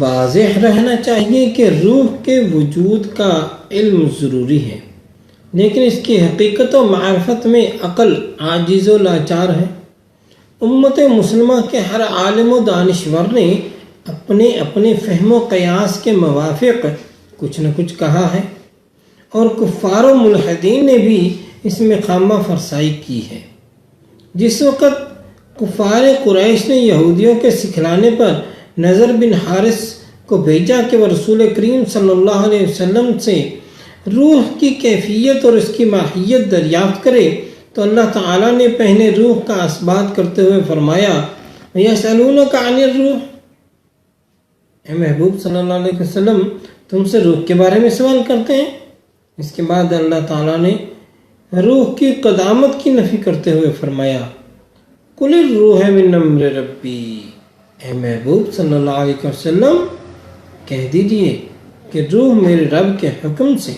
واضح رہنا چاہیے کہ روح کے وجود کا علم ضروری ہے، لیکن اس کی حقیقت و معرفت میں عقل عاجز و لاچار ہے۔ امت مسلمہ کے ہر عالم و دانشور نے اپنے اپنے فہم و قیاس کے موافق کچھ نہ کچھ کہا ہے، اور کفار و ملحدین نے بھی اس میں خامہ فرسائی کی ہے۔ جس وقت کفار قریش نے یہودیوں کے سکھلانے پر نضر بن حارث کو بھیجا کہ وہ رسول کریم صلی اللہ علیہ وسلم سے روح کی کیفیت اور اس کی ماہیت دریافت کرے، تو اللہ تعالیٰ نے پہلے روح کا اثبات کرتے ہوئے فرمایا وَيَسْأَلُونَكَ عَنِ الرُّوحِ، اے محبوب صلی اللہ علیہ وسلم تم سے روح کے بارے میں سوال کرتے ہیں۔ اس کے بعد اللہ تعالیٰ نے روح کی قدامت کی نفی کرتے ہوئے فرمایا قُلِ الرُّوحُ مِنْ أَمْرِ رَبِّي، اے محبوب صلی اللہ علیہ وسلم کہہ دیجئے کہ روح میرے رب کے حکم سے